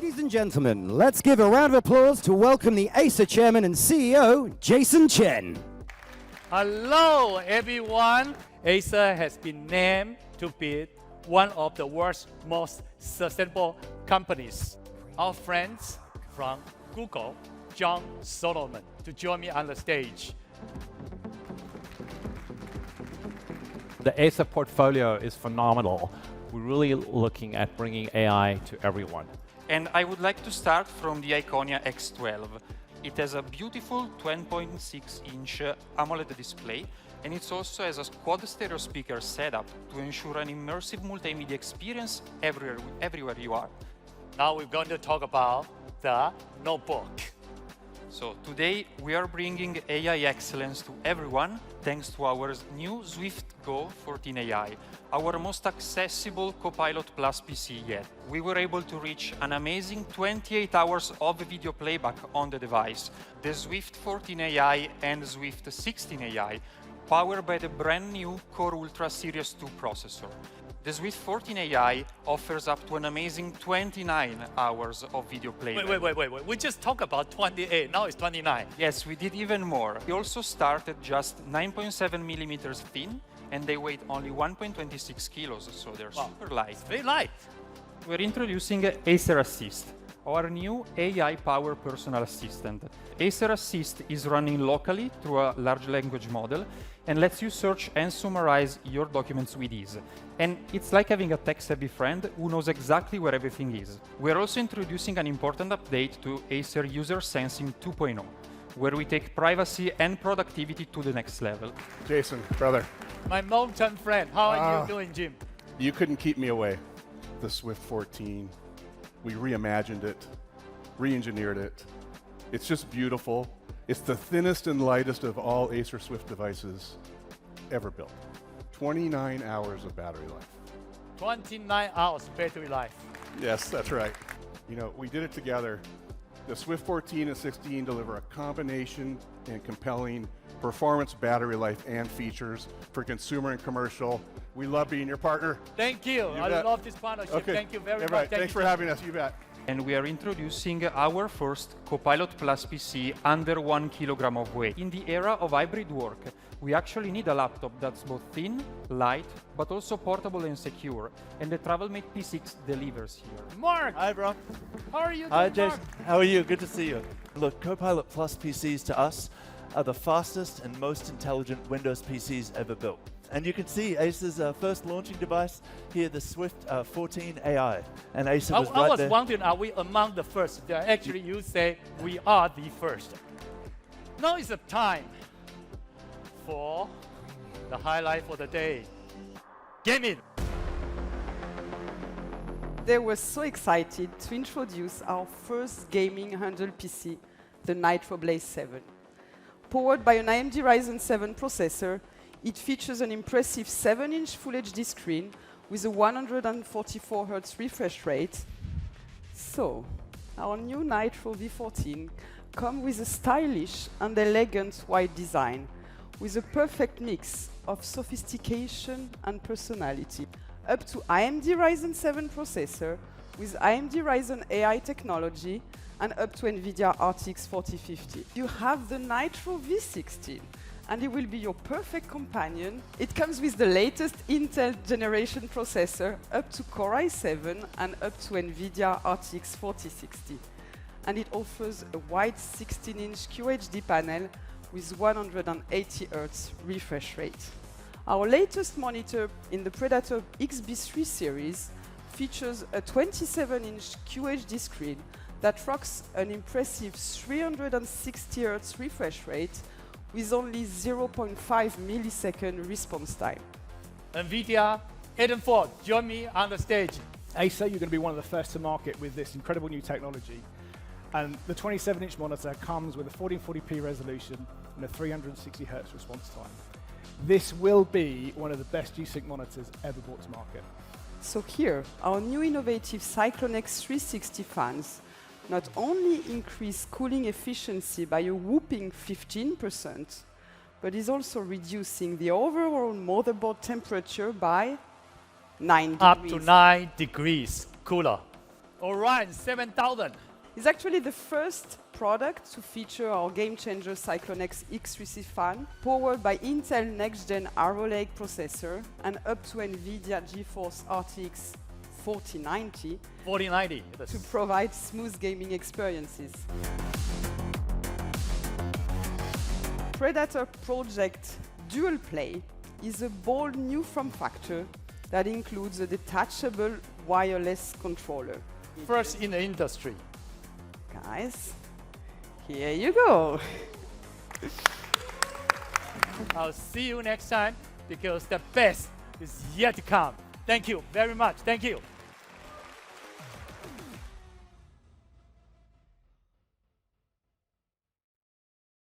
Ladies and gentlemen, let's give a round of applause to welcome the Acer Chairman and CEO, Jason Chen. Hello, everyone. Acer has been named to be one of the world's most sustainable companies. Our friends from Google, John Solomon, to join me on the stage. The Acer portfolio is phenomenal. We're really looking at bringing AI to everyone. And I would like to start from the Iconia X12. It has a beautiful 12.6-inch AMOLED display, and it also has a quad stereo speaker setup to ensure an immersive multimedia experience everywhere you are. Now we're going to talk about the notebook. So today we are bringing AI excellence to everyone thanks to our new Swift Go 14 AI, our most accessible Copilot Plus PC yet. We were able to reach an amazing 28 hours of video playback on the device. The Swift 14 AI and Swift 16 AI, powered by the brand new Core Ultra Series 2 processor. The Swift 14 AI offers up to an amazing 29 hours of video playback. Wait. We just talked about 28, now it's 29. Yes, we did even more. We also started just 9.7 millimeters thin, and they weigh only 1.26 kilos, so they're super light. It's very light. We're introducing Acer Assist, our new AI-powered personal assistant. Acer Assist is running locally through a large language model and lets you search and summarize your documents with ease. And it's like having a tech-savvy friend who knows exactly where everything is. We're also introducing an important update to Acer User Sensing 2.0, where we take privacy and productivity to the next level. Jason, brother. My long-term friend, how are you doing, Jim? You couldn't keep me away. The Swift 14, we reimagined it, re-engineered it. It's just beautiful. It's the thinnest and lightest of all Acer Swift devices ever built. 29 hours of battery life. 29 hours battery life. Yes, that's right. You know, we did it together. The Swift 14 and 16 deliver a combination and compelling performance, battery life, and features for consumer and commercial. We love being your partner. Thank you. I love this partnership. Okay. Thank you very much. Right. Thanks for having us. You bet. And we are introducing our first Copilot Plus PC under 1 kilogram of weight. In the era of hybrid work, we actually need a laptop that's both thin, light, but also portable and secure. And the TravelMate P6 delivers here. Mark! Hi, Bron. How are you doing, Hi, Jason. Mark? How are you? Good to see you. Look, Copilot Plus PCs to us are the fastest and most intelligent Windows PCs ever built. And you can see Acer's first launching device here, the Swift 14 AI. And Acer was right there. I was wondering, are we among the first? Actually, you say we are the first. Now is the time for the highlight for the day. Gaming. They were so excited to introduce our first gaming handheld PC, the Nitro Blaze 7. Powered by an AMD Ryzen 7 processor, it features an impressive 7-inch Full HD screen with a 144 Hz refresh rate. So, our new Nitro V14 comes with a stylish and elegant white design, with a perfect mix of sophistication and personality. Up to AMD Ryzen 7 processor with AMD Ryzen AI technology and up to NVIDIA RTX 4050. You have the Nitro V16, and it will be your perfect companion. It comes with the latest Intel generation processor up to Core i7 and up to NVIDIA RTX 4060. And it offers a wide 16-inch QHD panel with 180 Hz refresh rate. Our latest monitor in the Predator XB3 series features a 27-inch QHD screen that rocks an impressive 360 Hz refresh rate with only 0.5 millisecond response time. NVIDIA, Eden Ford, join me on the stage. Acer, you're going to be one of the first to market with this incredible new technology. And the 27-inch monitor comes with a 1440p resolution and a 360 Hz response time. This will be one of the best G-Sync monitors ever brought to market. So here, our new innovative Cyclone X360 fans not only increase cooling efficiency by a whopping 15%, but is also reducing the overall motherboard temperature by 9 degrees. Up to 9 degrees cooler. All right, 7,000. It's actually the first product to feature our game-changer Cyclone X X3C fan, powered by Intel next-gen Arrow Lake processor and up to NVIDIA GeForce RTX 4090 4090. to provide smooth gaming experiences. Predator Project Dual Play is a bold new form factor that includes a detachable wireless controller. First in the industry. Guys, here you go. I'll see you next time because the best is yet to come. Thank you very much. Thank you.